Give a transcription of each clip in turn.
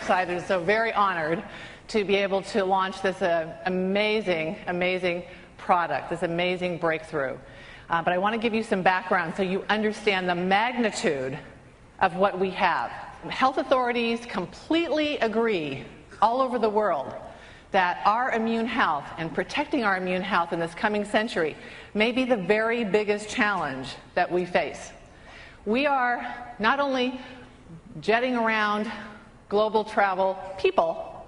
excited, so very honored to be able to launch this amazing, amazing product, this amazing breakthrough. But I want to give you some background so you understand the magnitude of what we have. Health authorities completely agree all over the world that our immune health and protecting our immune health in this coming century may be the very biggest challenge that we face. We are not only jetting around global travel people,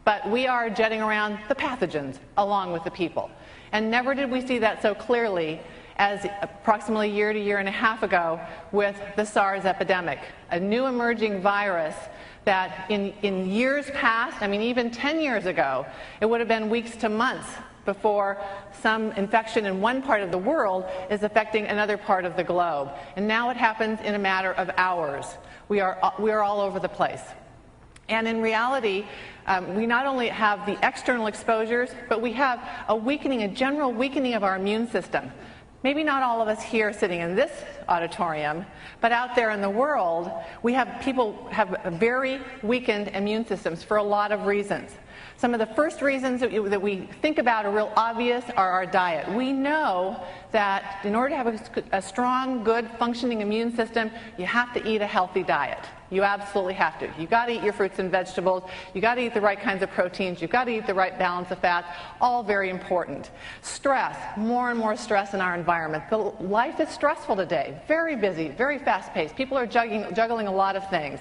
but we are jetting around the pathogens along with the people. And never did we see that so clearly as approximately a year and a half ago with the SARS epidemic, a new emerging virus that in years past, I mean even 10 years ago, it would have been weeks to months before some infection in one part of the world is affecting another part of the globe. And now it happens in a matter of hours. We are all over the place. And in reality, we not only have the external exposures, but we have a general weakening of our immune system. Maybe not all of us here sitting in this auditorium, but out there in the world, people have very weakened immune systems for a lot of reasons. Some of the first reasons that we think about are real obvious are our diet. We know that in order to have a strong, good, functioning immune system, you have to eat a healthy diet. You absolutely have to. You've got to eat your fruits and vegetables. You've got to eat the right kinds of proteins. You've got to eat the right balance of fats. All very important. Stress, more and more stress in our environment. Life is stressful today. Very busy, very fast-paced. People are juggling a lot of things.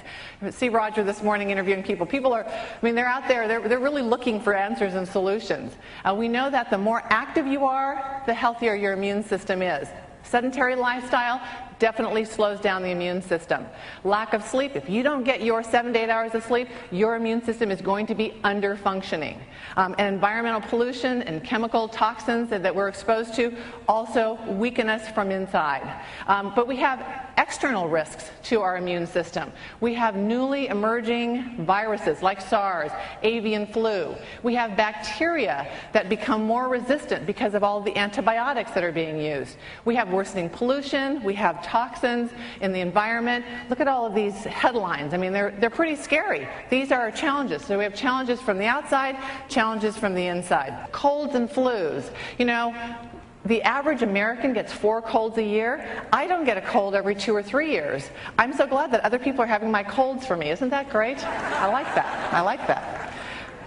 See Roger this morning interviewing people. They're out there. They're really looking for answers and solutions. We know that the more active you are, the healthier your immune system is. Sedentary lifestyle definitely slows down the immune system. Lack of sleep, if you don't get your 7 to 8 hours of sleep, your immune system is going to be under-functioning. And environmental pollution and chemical toxins that we're exposed to also weaken us from inside. But we have external risks to our immune system. We have newly emerging viruses like SARS, avian flu. We have bacteria that become more resistant because of all the antibiotics that are being used. We have worsening pollution. We have toxins in the environment. Look at all of these headlines. I mean, they're pretty scary. These are our challenges. So we have challenges from the outside, challenges from the inside. Colds and flus. You know, the average American gets 4 colds a year. I don't get a cold every 2 or 3 years. I'm so glad that other people are having my colds for me. Isn't that great? I like that. I like that.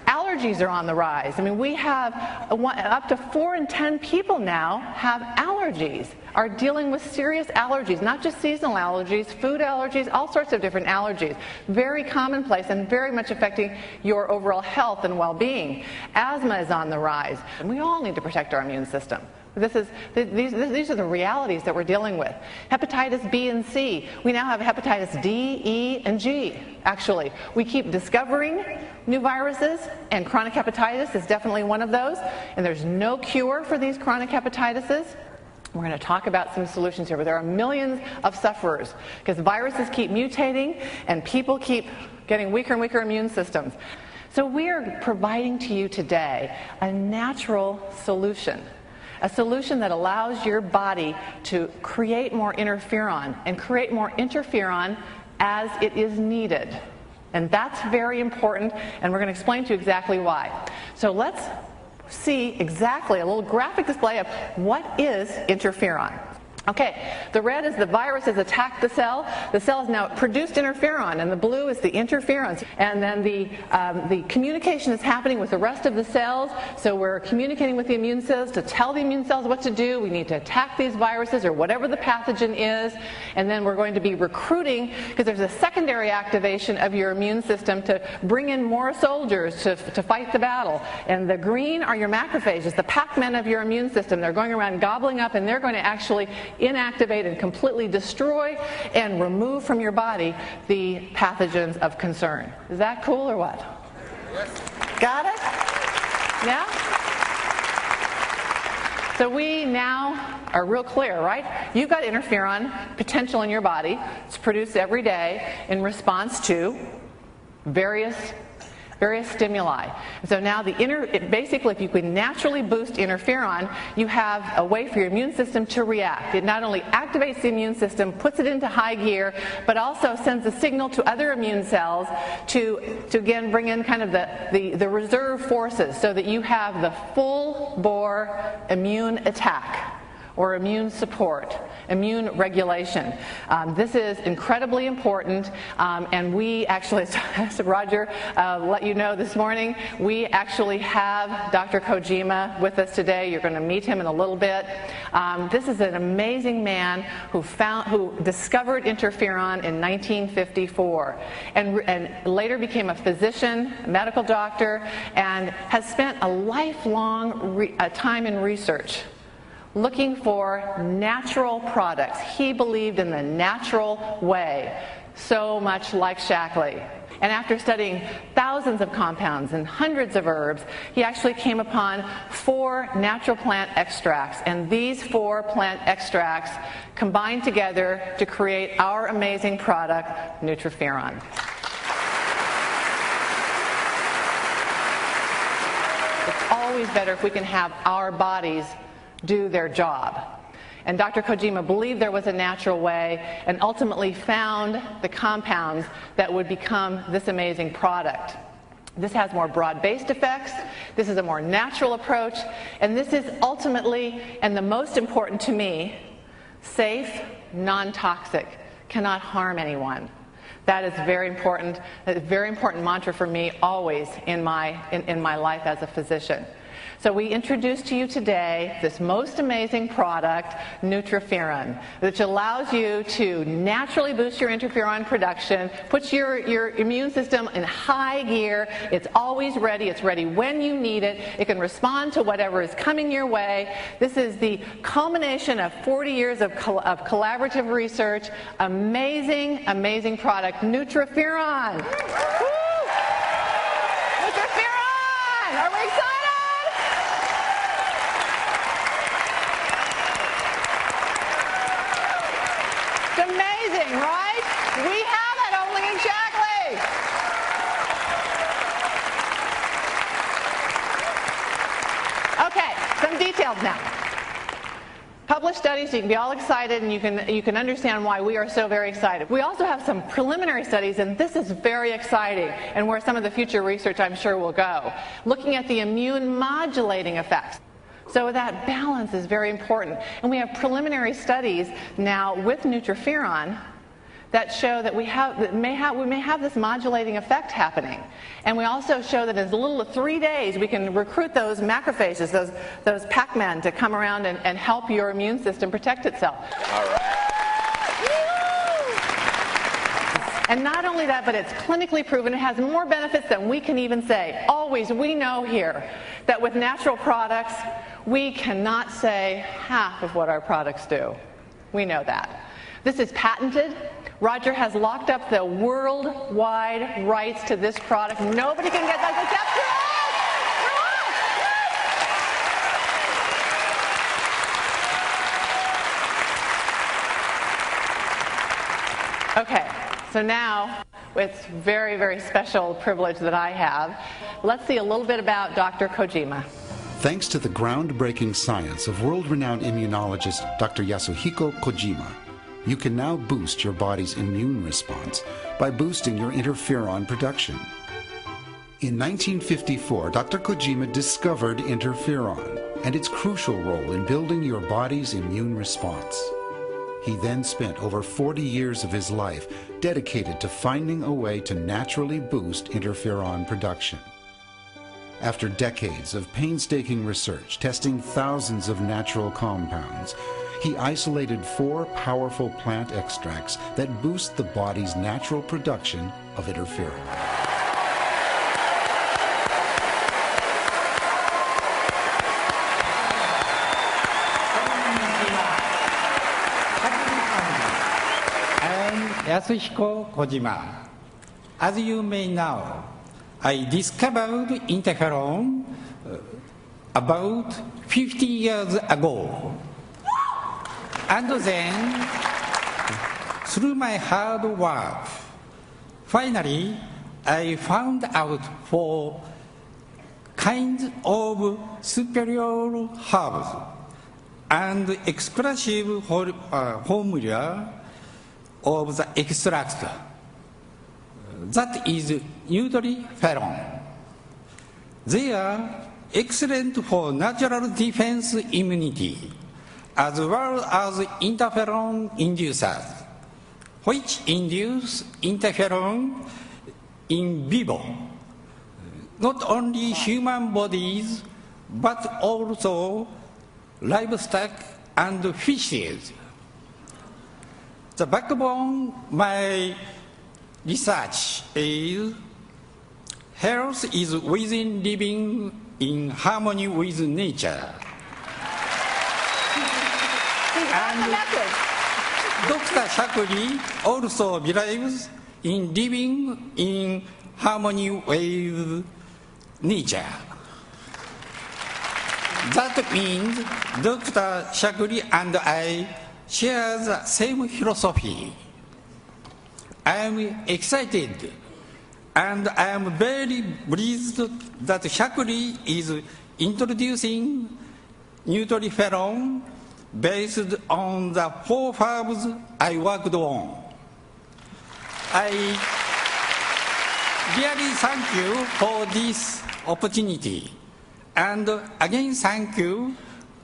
Allergies are on the rise. I mean, we have up to 4 in 10 people now have allergies, are dealing with serious allergies, not just seasonal allergies, food allergies, all sorts of different allergies. Very commonplace and very much affecting your overall health and well-being. Asthma is on the rise, and we all need to protect our immune system. These are the realities that we're dealing with. Hepatitis B and C. We now have hepatitis D, E, and G, actually. We keep discovering new viruses, and chronic hepatitis is definitely one of those. And there's no cure for these chronic hepatitises. We're going to talk about some solutions here, but there are millions of sufferers because viruses keep mutating and people keep getting weaker and weaker immune systems. So we are providing to you today a natural solution. A solution that allows your body to create more interferon and create more interferon as it is needed. And that's very important, and we're going to explain to you exactly why. So let's see exactly a little graphic display of what is interferon. Okay, the red is the virus has attacked the cell. The cell has now produced interferon, and the blue is the interferons. And then the communication is happening with the rest of the cells. So we're communicating with the immune cells to tell the immune cells what to do. We need to attack these viruses or whatever the pathogen is. And then we're going to be recruiting, because there's a secondary activation of your immune system to bring in more soldiers to fight the battle. And the green are your macrophages, the Pac-Men of your immune system. They're going around gobbling up, and they're going to actually inactivate and completely destroy and remove from your body the pathogens of concern. Is that cool or what? Yes. Got it? Yeah? So we now are real clear, right? You've got interferon potential in your body. It's produced every day in response to various various stimuli. And so now basically if you can naturally boost interferon, you have a way for your immune system to react. It not only activates the immune system, puts it into high gear, but also sends a signal to other immune cells to again bring in kind of the reserve forces so that you have the full bore immune attack or immune support, immune regulation. This is incredibly important, and we actually, as Roger let you know this morning, we actually have Dr. Kojima with us today. You're going to meet him in a little bit. This is an amazing man who discovered interferon in 1954 and later became a physician, medical doctor, and has spent a lifelong time in research looking for natural products. He believed in the natural way, so much like Shackley. And after studying thousands of compounds and hundreds of herbs, he actually came upon 4 natural plant extracts. And these 4 plant extracts combined together to create our amazing product, NutriFeron. It's always better if we can have our bodies do their job. And Dr. Kojima believed there was a natural way and ultimately found the compounds that would become this amazing product. This has more broad-based effects, this is a more natural approach, and this is ultimately, and the most important to me, safe, non-toxic, cannot harm anyone. That is very important. That's a very important mantra for me always in my life as a physician. So we introduce to you today this most amazing product, NutriFeron, which allows you to naturally boost your interferon production, puts your immune system in high gear. It's always ready. It's ready when you need it. It can respond to whatever is coming your way. This is the culmination of 40 years of collaborative research. Amazing, amazing product, NutriFeron. Woo! NutriFeron! Are we excited? Amazing, right? We have it only in Shackley. Okay, some details now. Published studies, so you can be all excited and you can understand why we are so very excited. We also have some preliminary studies, and this is very exciting and where some of the future research I'm sure will go, looking at the immune modulating effects. So that balance is very important. And we have preliminary studies now with NutriFeron that show that we may have this modulating effect happening. And we also show that in as little as 3 days we can recruit those macrophages, those Pac-Men, to come around and help your immune system protect itself. All right. And not only that, but it's clinically proven. It has more benefits than we can even say. Always, we know here that with natural products, we cannot say half of what our products do. We know that. This is patented. Roger has locked up the worldwide rights to this product. Nobody can get that except for us. Okay. So now, it's very, very special privilege that I have. Let's see a little bit about Dr. Kojima. Thanks to the groundbreaking science of world-renowned immunologist Dr. Yasuhiko Kojima, you can now boost your body's immune response by boosting your interferon production. In 1954, Dr. Kojima discovered interferon and its crucial role in building your body's immune response. He then spent over 40 years of his life dedicated to finding a way to naturally boost interferon production. After decades of painstaking research testing thousands of natural compounds, he isolated 4 powerful plant extracts that boost the body's natural production of interferon. Yasuhiko Kojima. As you may know, I discovered interferon about 50 years ago. And then, through my hard work, finally, I found out 4 kinds of superior herbs and expressive formula of the extract. That is NutriFeron. They are excellent for natural defense immunity, as well as interferon inducers, which induce interferon in vivo, not only human bodies, but also livestock and fishes. The backbone of my research is health is within living in harmony with nature. And Dr. Shakli also believes in living in harmony with nature. That means Dr. Shakli and I share the same philosophy. I am excited and I am very pleased that Shakli is introducing NutriFeron based on the 4 herbs I worked on. I really thank you for this opportunity, and again thank you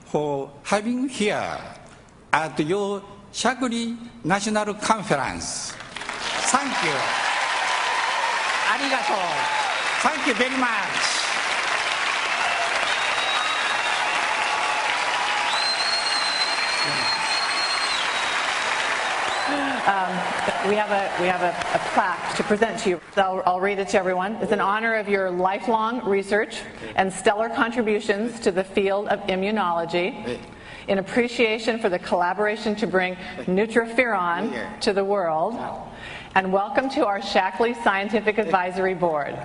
for having here at your Shakli National Conference. Thank you. Arigato. Thank you very much. We have a plaque to present to you. So I'll read it to everyone. It's in honor of your lifelong research and stellar contributions to the field of immunology, in appreciation for the collaboration to bring NutriFeron to the world, and welcome to our Shakli Scientific Advisory Board.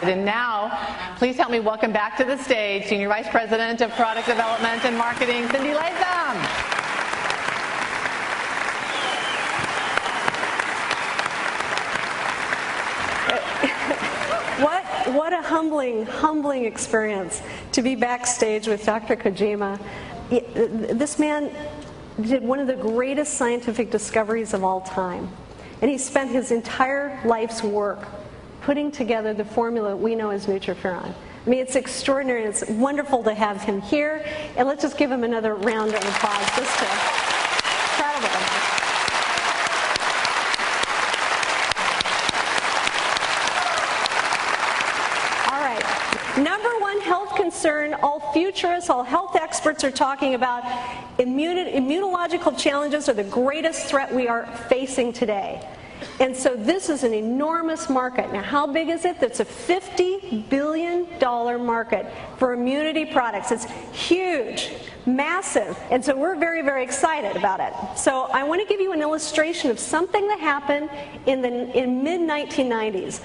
And now, please help me welcome back to the stage Senior Vice President of Product Development and Marketing, Cindy Latham. What a humbling experience to be backstage with Dr. Kojima. This man did one of the greatest scientific discoveries of all time, and he spent his entire life's work putting together the formula we know as NutriFeron. I mean, it's extraordinary. It's wonderful to have him here, and let's just give him another round of applause. Just incredible. All right. Number one health concern, all futurists, all health experts are talking about immunological challenges are the greatest threat we are facing today. And so this is an enormous market. Now, how big is it? That's a $50 billion market for immunity products. It's huge, massive. And so we're very, very excited about it. So I want to give you an illustration of something that happened in mid-1990s.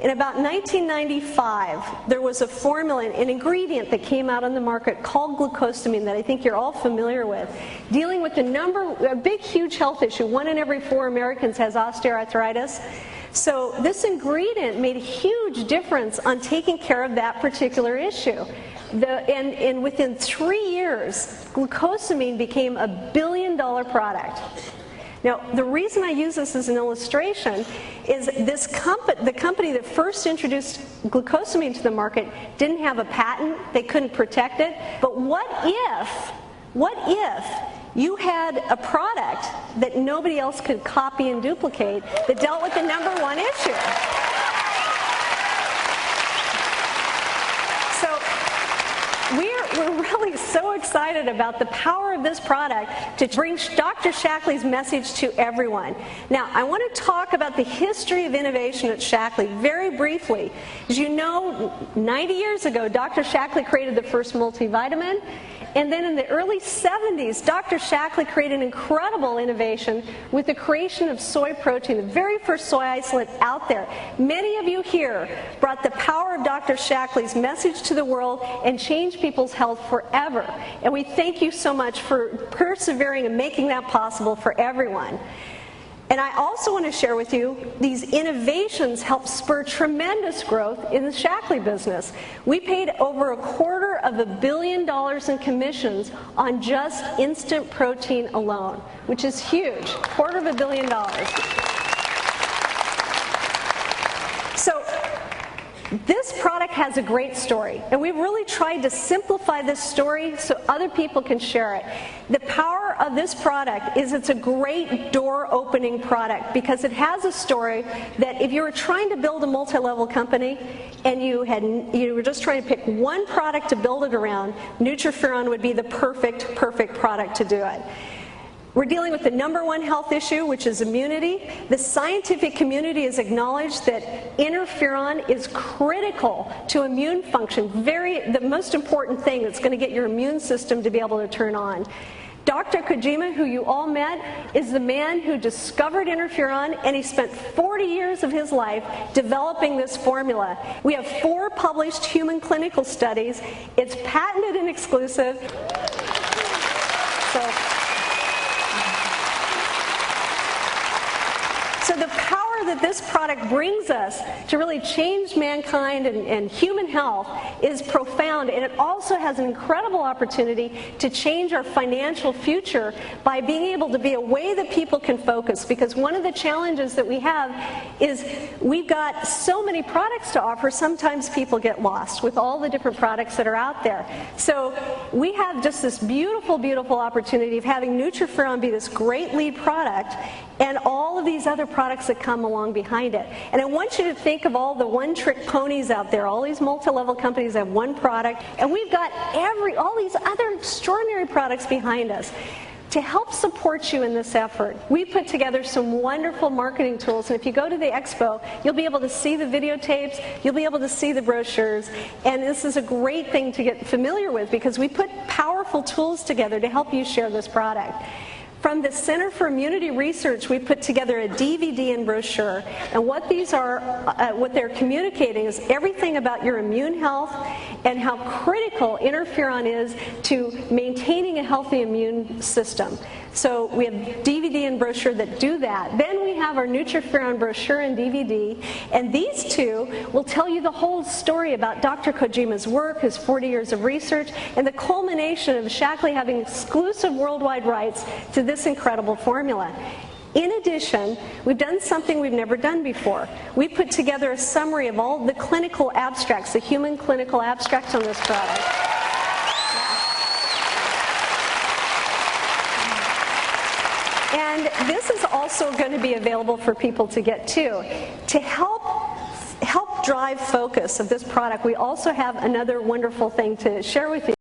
In about 1995, there was a formula, an ingredient that came out on the market called glucosamine that I think you're all familiar with, dealing with a big, huge health issue. 1 in every 4 Americans has osteoarthritis. So this ingredient made a huge difference on taking care of that particular issue. And within 3 years, glucosamine became a $1 billion product. Now, the reason I use this as an illustration is the company that first introduced glucosamine to the market didn't have a patent, they couldn't protect it, but what if you had a product that nobody else could copy and duplicate that dealt with the number one issue? We're really so excited about the power of this product to bring Dr. Shakli's message to everyone. Now, I want to talk about the history of innovation at Shakli very briefly. As you know, 90 years ago, Dr. Shakli created the first multivitamin, And then in the early 70s, Dr. Shackley created an incredible innovation with the creation of soy protein, the very first soy isolate out there. Many of you here brought the power of Dr. Shackley's message to the world and changed people's health forever. And we thank you so much for persevering and making that possible for everyone. And I also want to share with you, these innovations help spur tremendous growth in the Shackley business. We paid over $250 million in commissions on just instant protein alone, which is huge, $250 million. So this product has a great story, and we've really tried to simplify this story so other people can share it. The power of this product is it's a great door-opening product because it has a story that if you were trying to build a multi-level company and you were just trying to pick one product to build it around, NutriFeron would be the perfect product to do it. We're dealing with the #1 health issue, which is immunity. The scientific community has acknowledged that interferon is critical to immune function, the most important thing that's going to get your immune system to be able to turn on. Dr. Kojima, who you all met, is the man who discovered interferon, and he spent 40 years of his life developing this formula. We have 4 published human clinical studies. It's patented and exclusive. So the power that this product brings us to really change mankind and human health is profound, and it also has an incredible opportunity to change our financial future by being able to be a way that people can focus, because one of the challenges that we have is we've got so many products to offer, sometimes people get lost with all the different products that are out there. So we have just this beautiful opportunity of having NutriFeron be this great lead product and all of these other products that come along behind it. And I want you to think of all the one-trick ponies out there. All these multi-level companies have one product, and we've got all these other extraordinary products behind us. To help support you in this effort, we put together some wonderful marketing tools, and if you go to the expo, you'll be able to see the videotapes, you'll be able to see the brochures, and this is a great thing to get familiar with because we put powerful tools together to help you share this product. From the Center for Immunity Research, we put together a DVD and brochure, and what these are, what they're communicating is everything about your immune health and how critical interferon is to maintaining a healthy immune system. So we have DVD and brochure that do that. Then we have our NutriFeron brochure and DVD, and these two will tell you the whole story about Dr. Kojima's work, his 40 years of research, and the culmination of Shackley having exclusive worldwide rights to this incredible formula. In addition, we've done something we've never done before. We put together a summary of all the clinical abstracts, the human clinical abstracts on this product. And this is also going to be available for people to get too. To help drive focus of this product, we also have another wonderful thing to share with you.